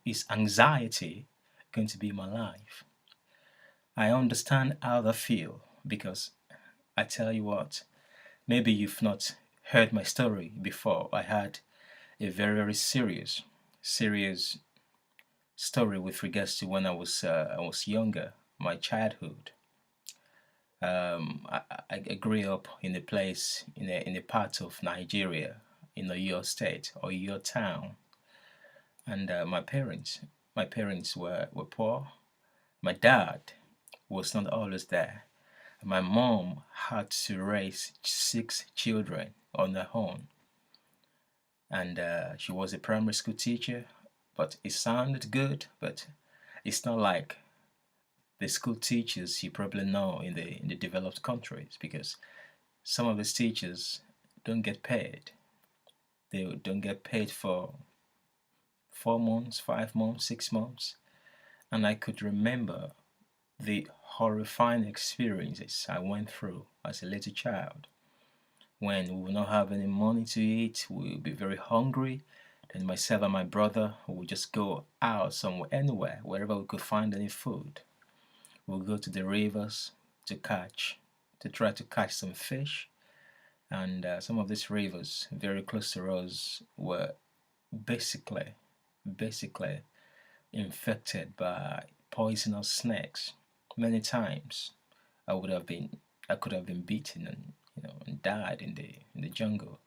Is anxiety going to be my life? I understand how they feel because I tell you what, maybe you've not heard my story before. I had a very, very serious story with regards to when I was younger, my childhood. I grew up in a place in a part of Nigeria, in your state or your town, and my parents were poor. My dad was not always there. My mom had to raise 6 children on her own, and she was a primary school teacher. But it sounded good, but it's not like the school teachers you probably know in the developed countries, because some of these teachers don't get paid. They don't get paid for 4 months, 5 months, 6 months. And I could remember the horrifying experiences I went through as a little child when we will not have any money to eat, we will be very hungry. Then myself and my brother would just go out somewhere, anywhere, wherever we could find any food. We'll go to the rivers to catch, to try to catch some fish. And some of these rivers very close to us were basically, basically infected by poisonous snakes. Many times, I would have been, I could have been beaten and and died in the jungle.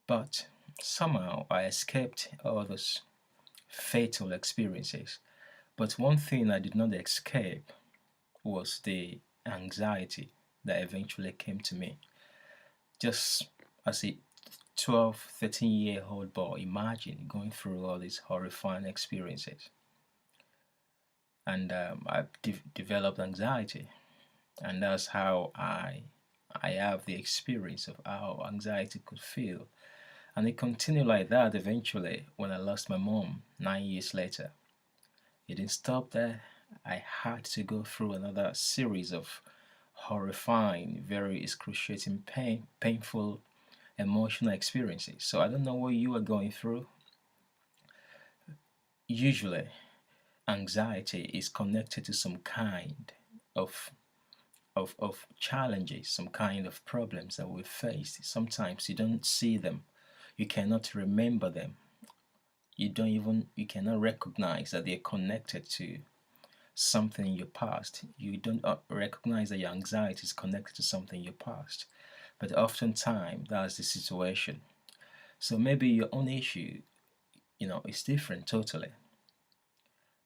But somehow I escaped all those fatal experiences. But one thing I did not escape was the anxiety that eventually came to me. Just as a 12, 13-year-old boy, imagine going through all these horrifying experiences. And I developed anxiety. And that's how I have the experience of how anxiety could feel. And it continued like that eventually when I lost my mom 9 years later. It didn't stop there. I had to go through another series of horrifying, very excruciating, painful, emotional experiences. So I don't know what you are going through. Usually, anxiety is connected to some kind of of challenges, some kind of problems that we face. Sometimes you don't see them, you cannot remember them, you cannot recognize that they're connected to something in your past. You don't recognize that your anxiety is connected to something in your past. But oftentimes that's the situation. So maybe your own issue, is different totally.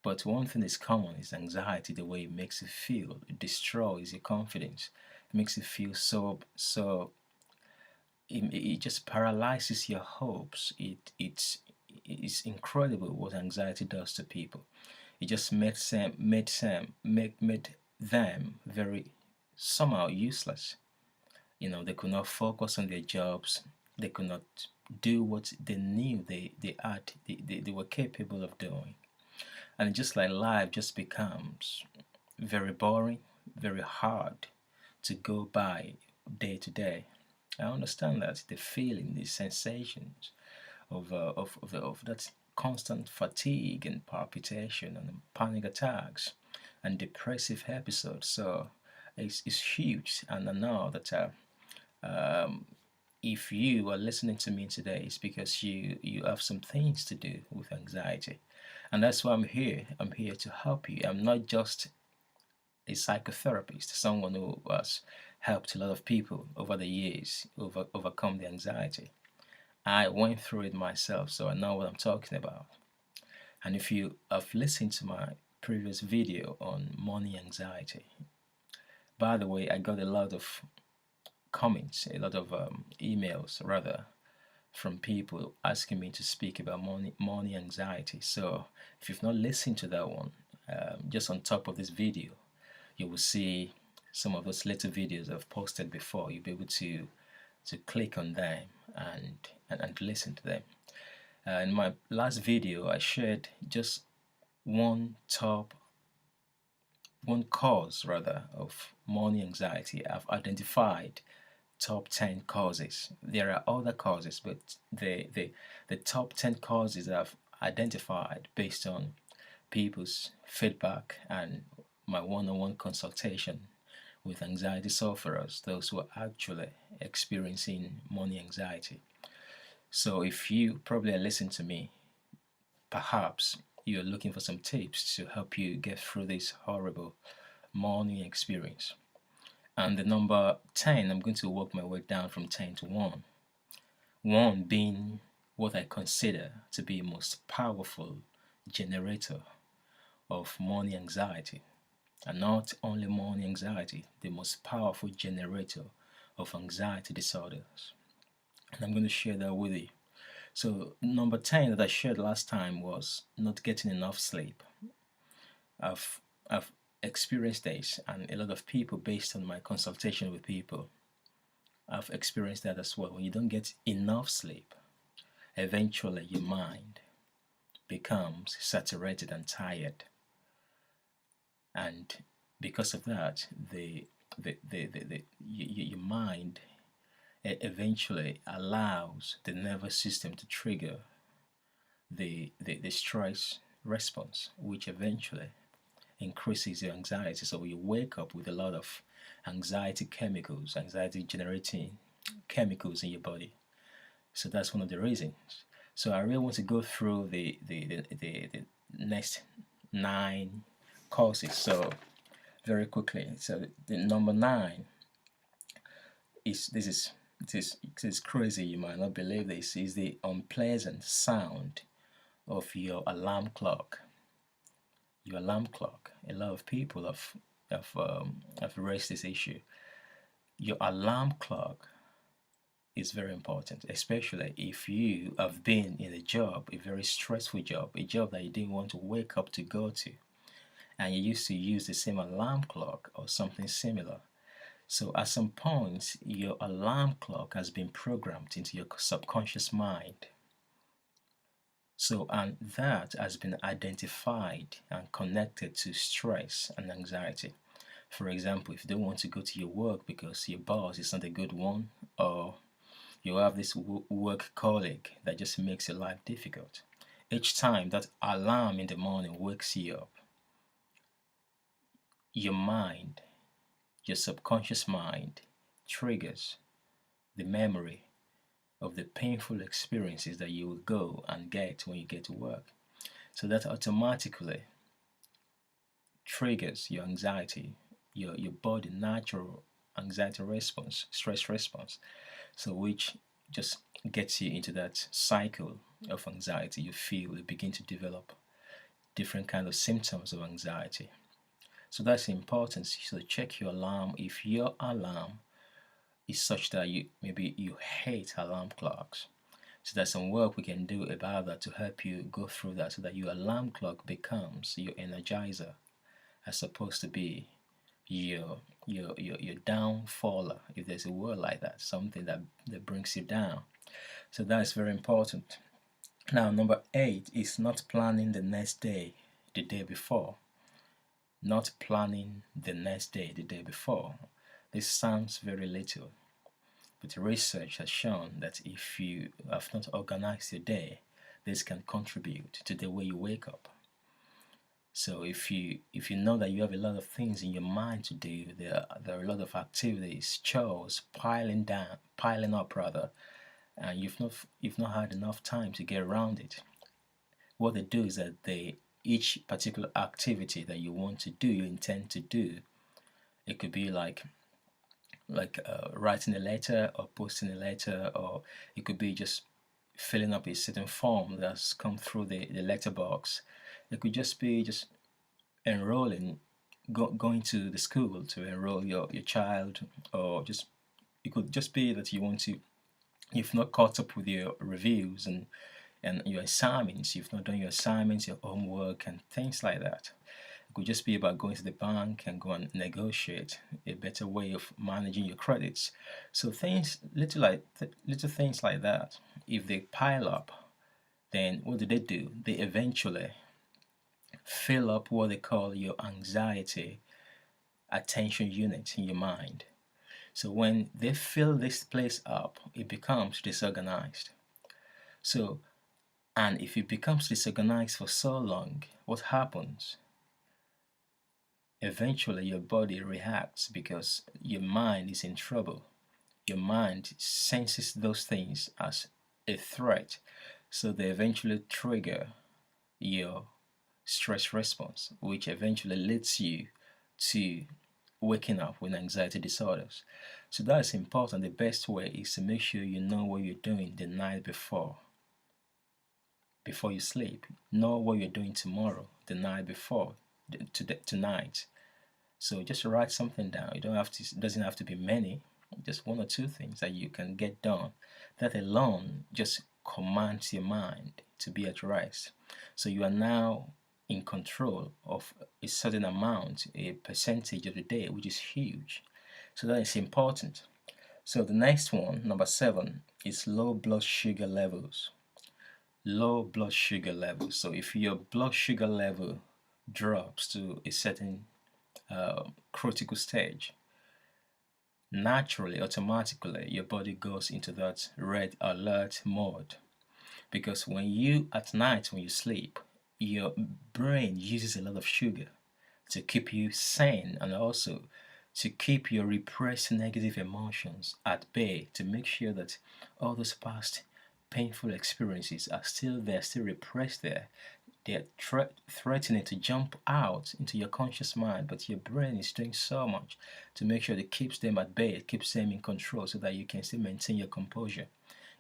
But one thing is common is anxiety, the way it makes you feel. It destroys your confidence. It makes you feel it just paralyzes your hopes. It's incredible what anxiety does to people. It just made them very somehow useless. They could not focus on their jobs. They could not do what they knew they were capable of doing. And just like life just becomes very boring, very hard to go by day to day. I understand that the feeling, the sensations of that constant fatigue and palpitation and panic attacks and depressive episodes. So it's huge, and I know that if you are listening to me today, it's because you have some things to do with anxiety, and that's why I'm here. I'm here to help you. I'm not just a psychotherapist, someone who has helped a lot of people over the years overcome the anxiety. I went through it myself, so I know what I'm talking about. And if you have listened to my previous video on money anxiety, by the way, I got a lot of comments, a lot of emails rather, from people asking me to speak about money anxiety. So if you've not listened to that one, just on top of this video, you will see some of those little videos I've posted before. You'll be able to click on them and listen to them. In my last video, I shared just one top one cause rather of money anxiety. I've identified top 10 causes. There are other causes, but the top 10 causes identified based on people's feedback and my one-on-one consultation with anxiety sufferers, those who are actually experiencing morning anxiety. So if you probably listen to me, perhaps you're looking for some tips to help you get through this horrible morning experience. And the number 10, I'm going to work my way down from 10 to 1. 1 being what I consider to be the most powerful generator of morning anxiety. And not only morning anxiety, the most powerful generator of anxiety disorders. And I'm going to share that with you. So, number 10 that I shared last time was not getting enough sleep. I've experienced this, and a lot of people, based on my consultation with people, I've experienced that as well. When you don't get enough sleep, eventually your mind becomes saturated and tired. And because of that, your mind eventually allows the nervous system to trigger the stress response, which eventually increases your anxiety. So you wake up with a lot of anxiety chemicals, anxiety generating chemicals in your body. So that's one of the reasons. So I really want to go through the next 9 causes. So very quickly. So the number 9 is this is crazy. You might not believe this. Is the unpleasant sound of your alarm clock. Your alarm clock. A lot of people have raised this issue. Your alarm clock is very important, especially if you have been in a job, a very stressful job, a job that you didn't want to wake up to go to, and you used to use the same alarm clock or something similar. So at some point, your alarm clock has been programmed into your subconscious mind. So, and that has been identified and connected to stress and anxiety. For example, if you don't want to go to your work because your boss is not a good one, or you have this work colleague that just makes your life difficult, each time that alarm in the morning wakes you up, your mind, your subconscious mind, triggers the memory of the painful experiences that you will go and get when you get to work. So that automatically triggers your anxiety, your body natural anxiety response, stress response. So which just gets you into that cycle of anxiety. You feel you begin to develop different kind of symptoms of anxiety. So that's important. So check your alarm. If your alarm is such that you hate alarm clocks, so there's some work we can do about that to help you go through that, so that your alarm clock becomes your energizer, as opposed to be your downfaller, if there's a word like that, something that brings you down. So that's very important. Now, number 8 is not planning the next day the day before. Not planning the next day the day before. This sounds very little, but research has shown that if you have not organized your day, this can contribute to the way you wake up. So if you know that you have a lot of things in your mind to do, there are a lot of activities, chores piling up rather, and you've not had enough time to get around it. What they do is that each particular activity that you want to do, you intend to do, it could be like writing a letter or posting a letter, or it could be just filling up a certain form that's come through the letterbox. It could just be just enrolling, going to the school to enroll your child, or just it could just be that you've not caught up with your reviews and your assignments, you've not done your assignments, your homework, and things like that. It could just be about going to the bank and go and negotiate a better way of managing your credits. So things, little things like that, if they pile up, then what do? They eventually fill up what they call your anxiety attention unit in your mind. So when they fill this place up, it becomes disorganized. So And if it becomes disorganized for so long, what happens? Eventually, your body reacts because your mind is in trouble. Your mind senses those things as a threat, so they eventually trigger your stress response, which eventually leads you to waking up with anxiety disorders. So that's important. The best way is to make sure you know what you're doing the night before you sleep. Know what you're doing tomorrow, the night before, tonight. So just write something down. You don't have to. It doesn't have to be many. Just one or two things that you can get done. That alone just commands your mind to be at rest. So you are now in control of a certain amount, a percentage of the day, which is huge. So that is important. So the next one, number 7, is low blood sugar levels. Low blood sugar levels. So if your blood sugar level drops to a certain critical stage, naturally, automatically, your body goes into that red alert mode. Because when you, at night, when you sleep, your brain uses a lot of sugar to keep you sane and also to keep your repressed negative emotions at bay, to make sure that all those past painful experiences are still there, still repressed there. They're threatening to jump out into your conscious mind, but your brain is doing so much to make sure it keeps them at bay, it keeps them in control so that you can still maintain your composure.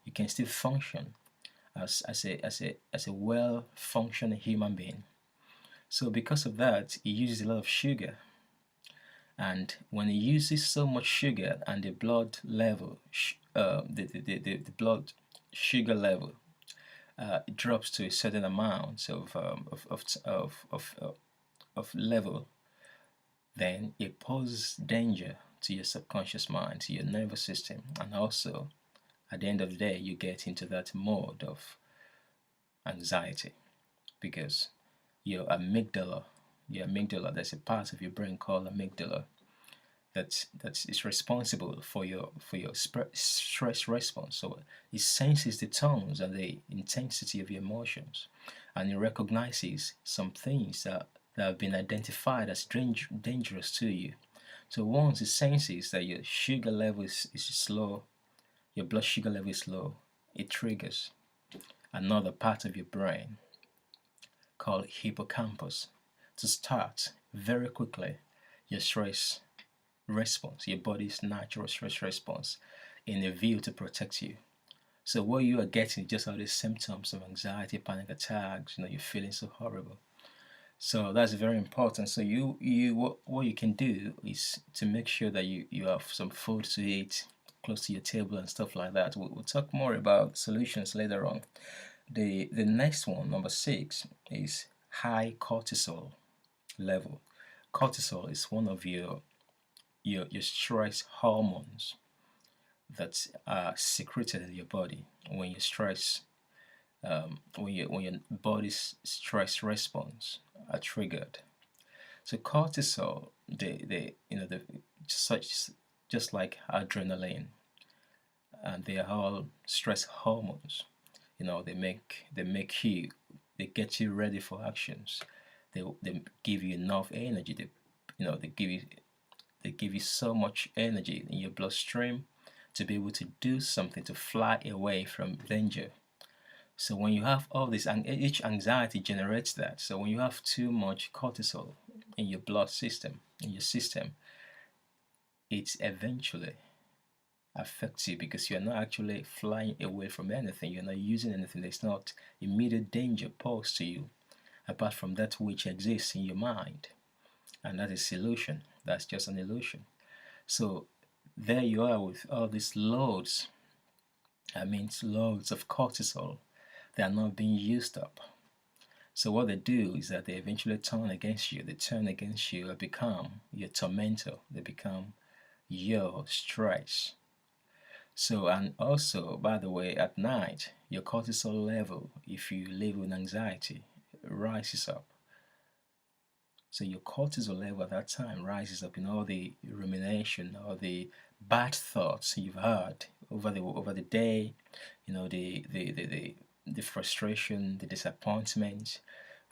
You can still function as a well functioning human being. So because of that, it uses a lot of sugar. And when it uses so much sugar and the blood level, the blood sugar level drops to a certain amount of level, then it poses danger to your subconscious mind, to your nervous system, and also at the end of the day, you get into that mode of anxiety because your amygdala, there's a part of your brain called amygdala that is responsible for your stress response. So it senses the tones and the intensity of your emotions, and it recognizes some things that have been identified as dangerous to you. So once it senses that your sugar level is low, your blood sugar level is low, it triggers another part of your brain called hippocampus to start very quickly your stress response, your body's natural stress response, in a view to protect you. So what you are getting is just all these symptoms of anxiety, panic attacks, you're feeling so horrible. So that's very important. So what you can do is to make sure that you have some food to eat close to your table and stuff like that. We'll talk more about solutions later on. The next one, number 6, is high cortisol level. Cortisol is one of your stress hormones that are secreted in your body when you stress, when your body's stress response are triggered. So cortisol, the such just like adrenaline, and they are all stress hormones. They get you ready for actions. They give you enough energy. They give you so much energy in your bloodstream to be able to do something, to fly away from danger. So when you have all this, and each anxiety generates that. So when you have too much cortisol in your blood system, in your system, it eventually affects you because you're not actually flying away from anything. You're not using anything. There's not immediate danger posed to you apart from that which exists in your mind. And that is illusion. That's just an illusion. So there you are with all these loads. I mean, loads of cortisol. They are not being used up. So what they do is that they eventually turn against you. They turn against you and become your tormentor. They become your stress. So, and also, by the way, at night, your cortisol level, if you live with anxiety, rises up. So your cortisol level at that time rises up in all the rumination, all the bad thoughts you've had over the day, the the frustration, the disappointment,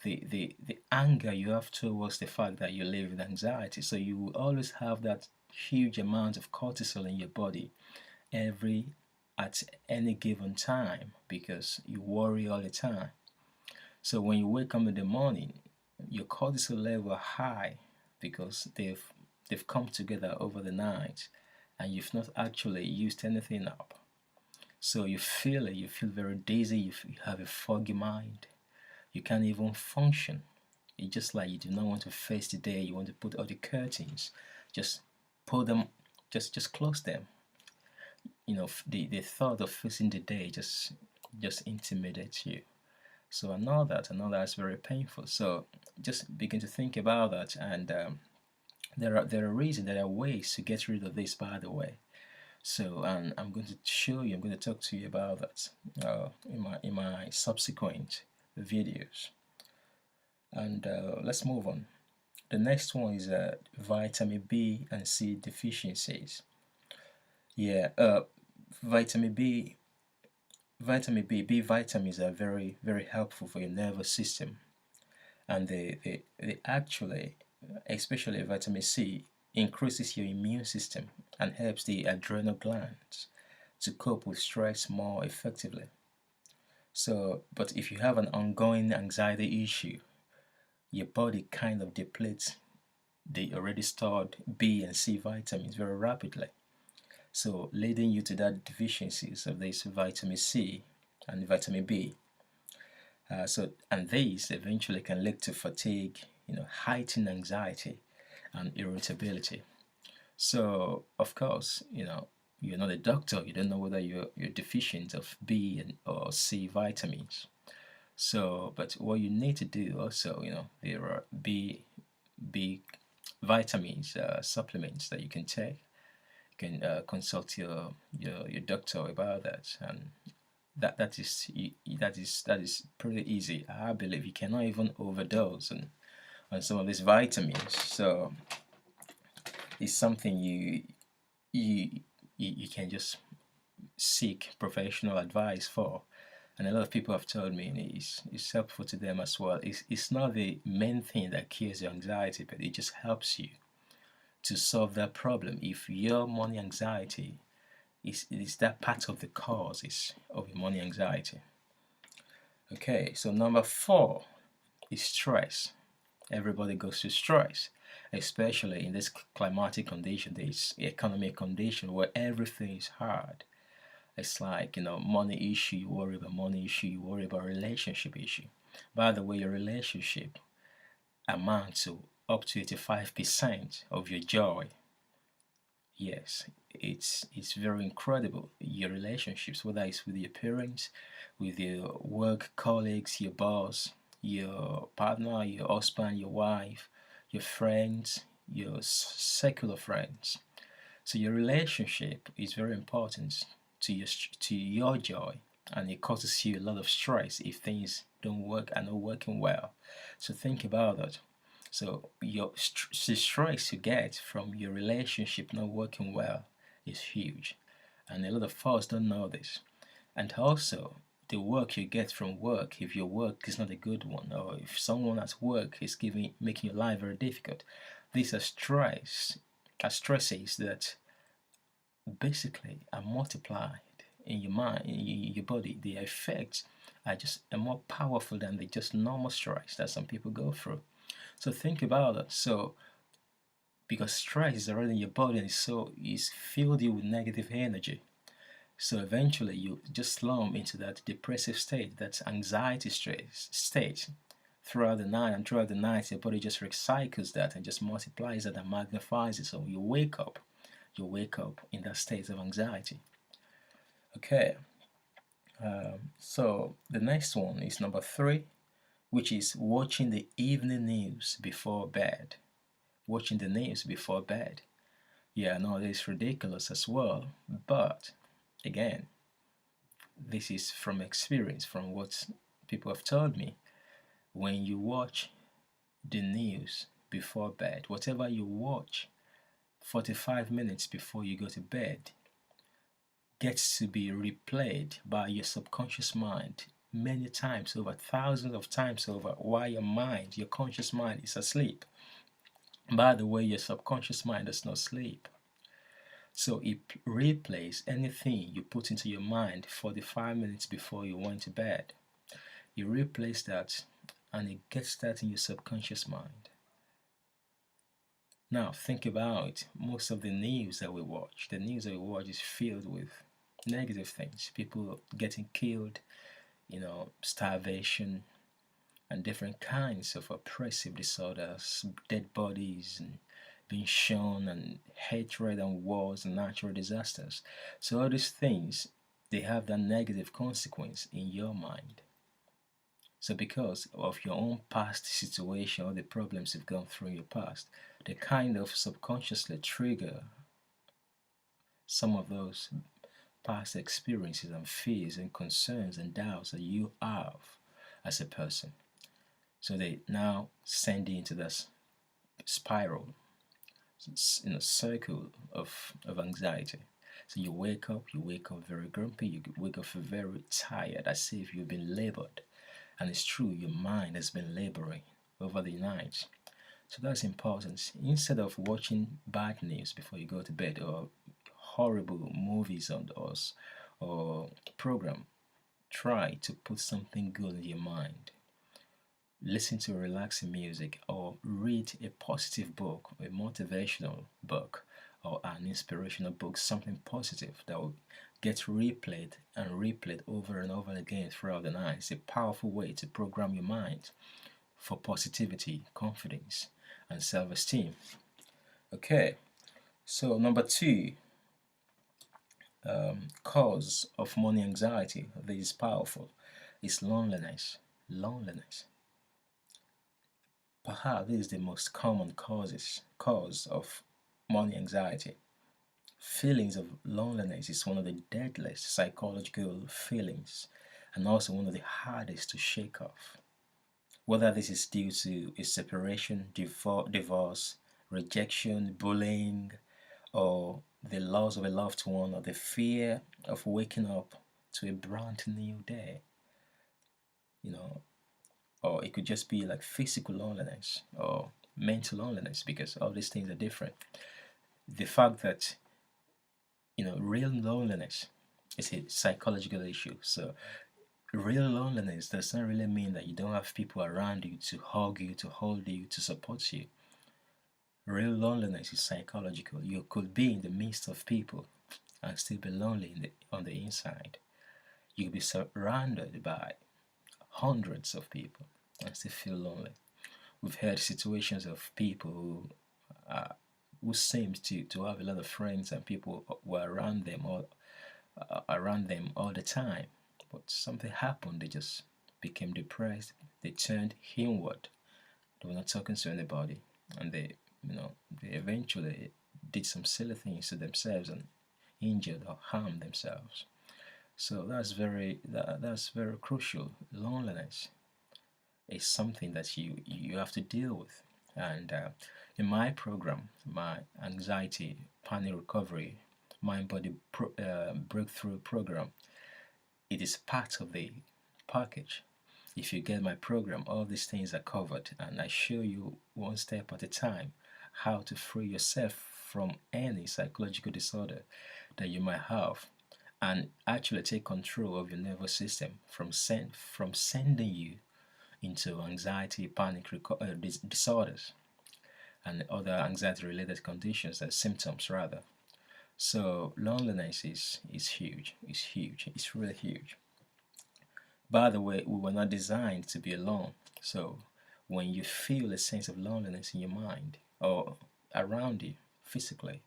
the anger you have towards the fact that you live with anxiety. So you will always have that huge amount of cortisol in your body every at any given time because you worry all the time. So when you wake up in the morning, your cortisol level are high because they've come together over the night and you've not actually used anything up. So you feel it, you feel very dizzy, you have a foggy mind, you can't even function. It's just like you do not want to face the day, you want to put all the curtains, just pull them, just close them. The thought of facing the day just intimidates you. So I know that's very painful. So just begin to think about that, and there are reasons, there are ways to get rid of this. By the way, so and I'm going to show you. I'm going to talk to you about that in my subsequent videos. And let's move on. The next one is vitamin B and C deficiencies. Yeah, vitamin B, B vitamins are very very helpful for your nervous system, and they actually, especially vitamin C, increases your immune system and helps the adrenal glands to cope with stress more effectively. So, but if you have an ongoing anxiety issue, your body kind of depletes the already stored B and C vitamins very rapidly. So, leading you to that deficiencies of this vitamin C and vitamin B. And these eventually can lead to fatigue, heightened anxiety and irritability. So, of course, you're not a doctor. You don't know whether you're deficient of B or C vitamins. So, but what you need to do also, there are B vitamins supplements that you can take. You can consult your doctor about that, and that is pretty easy. I believe you cannot even overdose on some of these vitamins. So it's something you can just seek professional advice for. And a lot of people have told me it's helpful to them as well. It's not the main thing that cures your anxiety, but it just helps you to solve that problem. If your money anxiety is that part of the cause of your money anxiety. Okay, so number 4 is stress. Everybody goes through stress, especially in this climatic condition, this economic condition where everything is hard. It's like, money issue, you worry about money issue, you worry about relationship issue. By the way, your relationship amounts to up to 85% of your joy. Yes, it's very incredible. Your relationships, whether it's with your parents, with your work colleagues, your boss, your partner, your husband, your wife, your friends, your secular friends. So your relationship is very important to your joy, and it causes you a lot of stress if things don't work and not working well. So think about that. So the stress you get from your relationship not working well is huge, and a lot of us don't know this. And also, the work you get from work, if your work is not a good one, or if someone at work is making your life very difficult, these are stresses that basically are multiplied in your mind, in your body. The effects are more powerful than the just normal stress that some people go through. So think about it. So because stress is already in your body and it's filled you with negative energy. So eventually you just slump into that depressive state, that anxiety stress state throughout the night, and throughout the night your body just recycles that and just multiplies it and magnifies it. So you wake up in that state of anxiety. Okay, so the next one is number 3, which is watching the evening news before bed. Watching the news before bed. Yeah, no, it's ridiculous as well. But again, this is from experience, from what people have told me. When you watch the news before bed, whatever you watch 45 minutes before you go to bed gets to be replayed by your subconscious mind many times over, thousands of times over, while your mind, your conscious mind, is asleep. By the way, your subconscious mind does not sleep. So it replays anything you put into your mind 45 minutes before you went to bed. You replace that and it gets that in your subconscious mind. Now think about most of the news that we watch. The news that we watch is filled with negative things. People getting killed, starvation, and different kinds of oppressive disorders, dead bodies, and being shown, and hatred and wars and natural disasters. So all these things, they have that negative consequence in your mind. So because of your own past situation or the problems you've gone through in your past, they kind of subconsciously trigger some of those past experiences and fears and concerns and doubts that you have as a person. So they now send you into this spiral, circle of anxiety. So you wake up very grumpy, you wake up very tired, as if you've been labored. And it's true, your mind has been laboring over the night. So that's important. Instead of watching bad news before you go to bed, or horrible movies on us, or program, try to put something good in your mind. Listen to relaxing music, or read a positive book, a motivational book, or an inspirational book, something positive that will get replayed and replayed over and over again throughout the night. It's a powerful way to program your mind for positivity, confidence, and self-esteem. Okay, so number two, cause of money anxiety. This is powerful. Is loneliness. Loneliness. Perhaps this is the most common cause of money anxiety. Feelings of loneliness is one of the deadliest psychological feelings, and also one of the hardest to shake off. Whether this is due to a separation, divorce, rejection, bullying, or the loss of a loved one, or the fear of waking up to a brand new day, or it could just be like physical loneliness or mental loneliness, because all these things are different. The fact that real loneliness is a psychological issue. So real loneliness does not really mean that you don't have people around you to hug you, to hold you, to support you. Real loneliness is psychological. You could be in the midst of people and still be lonely on the inside. You could be surrounded by hundreds of people and still feel lonely. We've heard situations of people who seemed to have a lot of friends, and people were around them all the time, but something happened. They just became depressed. They turned inward. They were not talking to anybody, and they eventually did some silly things to themselves and injured or harmed themselves. So that's very crucial. Loneliness is something that you have to deal with. And in my program, my anxiety panic recovery mind body breakthrough program, it is part of the package. If you get my program, all these things are covered, and I show you one step at a time how to free yourself from any psychological disorder that you might have, and actually take control of your nervous system from sending you into anxiety, panic disorders, and other anxiety-related conditions and symptoms rather. So loneliness is huge. It's huge. It's really huge. By the way, we were not designed to be alone. So when you feel a sense of loneliness in your mind or around you physically,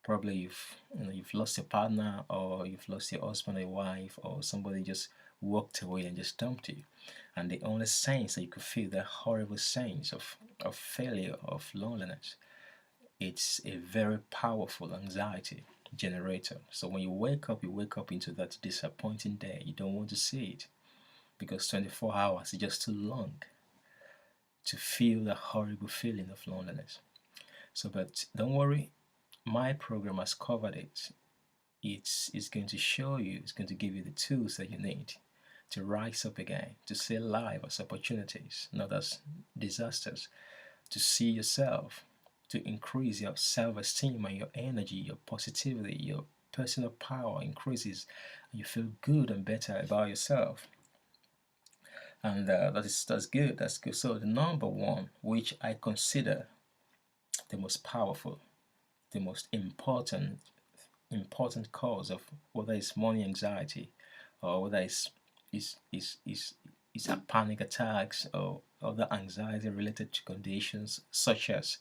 probably you've lost your partner, or you've lost your husband or your wife, or somebody just walked away and just dumped you, and the only sense that you could feel, that horrible sense of failure, of loneliness, it's a very powerful anxiety generator. So when you wake up into that disappointing day. You don't want to see it, because 24 hours is just too long to feel that horrible feeling of loneliness. So, but don't worry, my program has covered it. It's going to show you, it's going to give you the tools that you need to rise up again, to see life as opportunities, not as disasters, to see yourself, to increase your self-esteem and your energy, your positivity, your personal power increases, and you feel good and better about yourself. And that's good. That's good. So the number one, which I consider the most powerful, the most important cause of whether it's money anxiety or whether it's a panic attacks or other anxiety related to conditions such as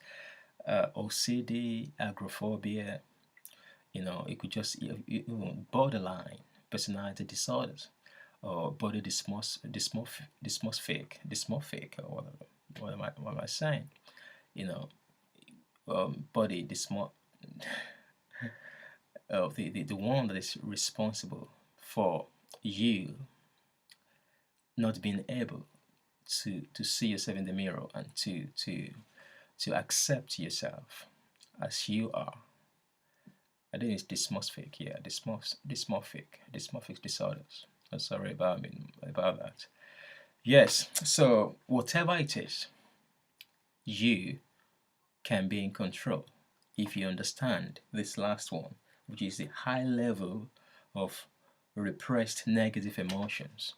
OCD, agoraphobia. It could just even borderline personality disorders or body dysmorphic, or what am I saying? You know, body dysmorphic, the one that is responsible for you not being able to see yourself in the mirror and to accept yourself as you are. I think it's dysmorphic, yeah, dysmorphic disorders. I'm sorry about that. Yes, so whatever it is, you can be in control if you understand this last one, which is the high level of repressed negative emotions.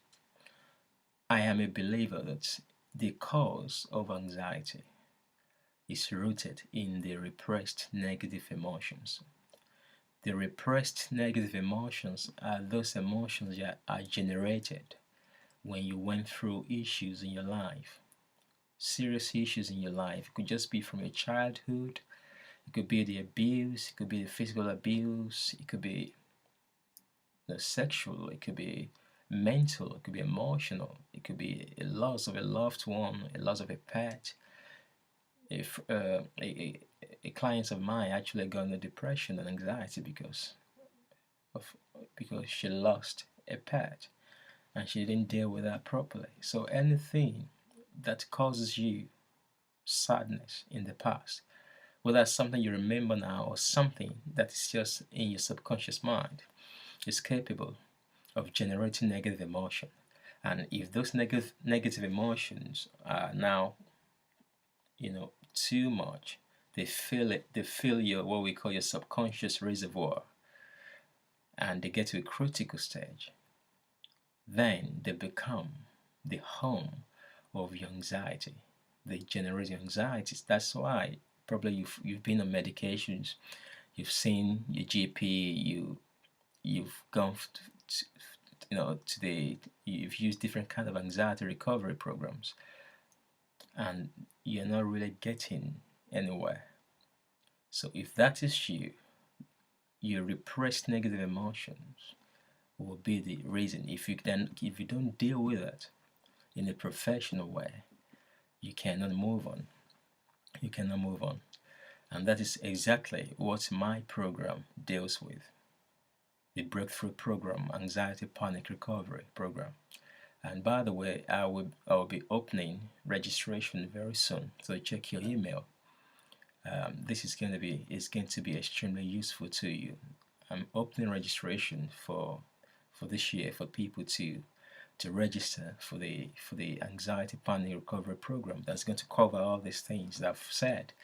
I am a believer that the cause of anxiety is rooted in the repressed negative emotions. The repressed negative emotions are those emotions that are generated when you went through issues in your life, serious issues in your life. It could just be from your childhood, it could be the abuse, it could be the physical abuse, it could be the sexual, it could be mental, it could be emotional, it could be a loss of a loved one, a loss of a pet. If a client of mine actually got into depression and anxiety of because she lost a pet and she didn't deal with that properly. So anything that causes you sadness in the past, whether it's something you remember now or something that is just in your subconscious mind, is capable of generating negative emotion. And if those negative emotions are now, too much, they fill your what we call your subconscious reservoir, and they get to a critical stage, then they become the home of your anxiety. They generate your anxieties. That's why probably you've been on medications, you've seen your GP, you've gone to, you've used different kind of anxiety recovery programs, and you're not really getting anywhere. So if that is you, your repressed negative emotions will be the reason. If you don't deal with it in a professional way, you cannot move on. You cannot move on. And that is exactly what my program deals with. The Breakthrough Program, Anxiety Panic Recovery Program. And by the way, I will be opening registration very soon. So check your email. This is going to be extremely useful to you. I'm opening registration for this year for people to register for the anxiety panic recovery program that's going to cover all these things that I've said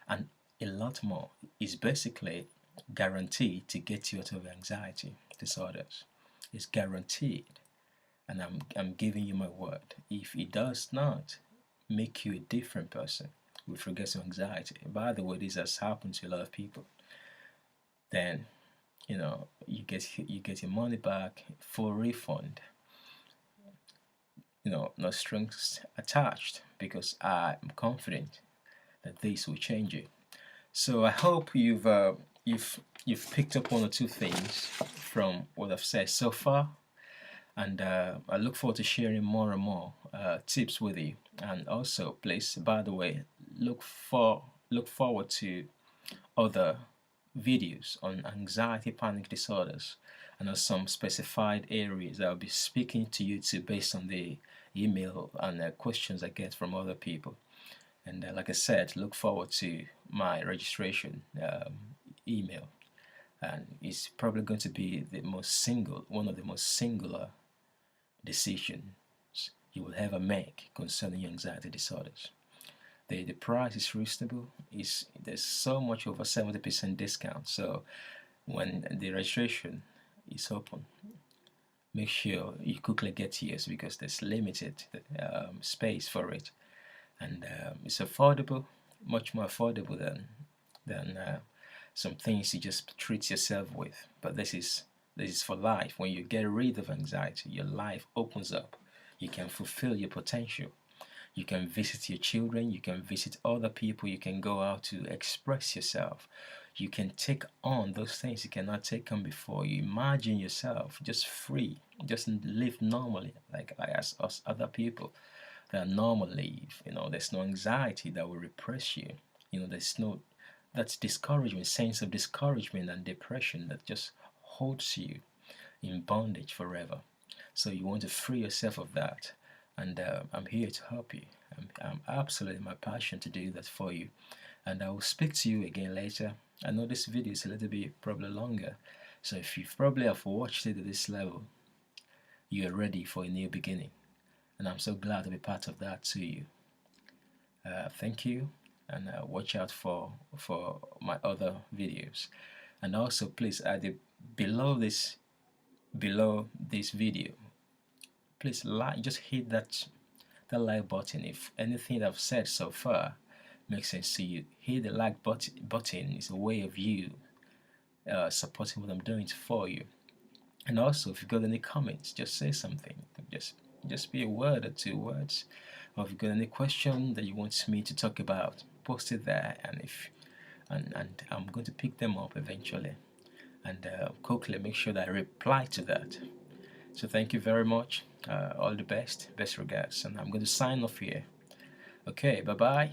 and a lot more. Is basically guaranteed to get you out of anxiety disorders. It's guaranteed, and I'm giving you my word. If it does not make you a different person with regards to anxiety, by the way, this has happened to a lot of people, then you get your money back, full refund. No strings attached, because I'm confident that this will change you. So I hope you've picked up one or two things from what I've said so far, and I look forward to sharing more and more tips with you. And also, please, by the way, look forward to other videos on anxiety panic disorders and on some specified areas I'll be speaking to you to based on the email and questions I get from other people. And like I said, look forward to my registration email, and it's probably going to be one of the most singular decisions you will ever make concerning your anxiety disorders. The price is reasonable. There's so much over 70% discount. So when the registration is open, make sure you quickly get yours because there's limited space for it, and it's affordable, much more affordable than some things you just treat yourself with. But this is for life. When you get rid of anxiety, your life opens up. You can fulfill your potential. You can visit your children, you can visit other people, you can go out to express yourself. You can take on those things you cannot take on before. You imagine yourself just free, just live normally, like as us other people that normally live. There's no anxiety that will repress you. There's no that's discouragement, sense of discouragement and depression that just holds you in bondage forever. So you want to free yourself of that, and I'm here to help you. I'm absolutely my passion to do that for you, and I will speak to you again later. I know this video is a little bit probably longer, so if you probably have watched it at this level, you are ready for a new beginning, and I'm so glad to be part of that to you. Thank you, and watch out for my other videos, and also please below this video, please like, just hit that like button. If anything I've said so far makes sense to you, hit the like button. Is a way of you supporting what I'm doing for you. And also, if you've got any comments, just say something. Just be a word or 2 words. Or if you've got any question that you want me to talk about, post it there, and I'm going to pick them up eventually, and quickly make sure that I reply to that. So thank you very much. All the best regards, and I'm going to sign off here. Okay, bye bye.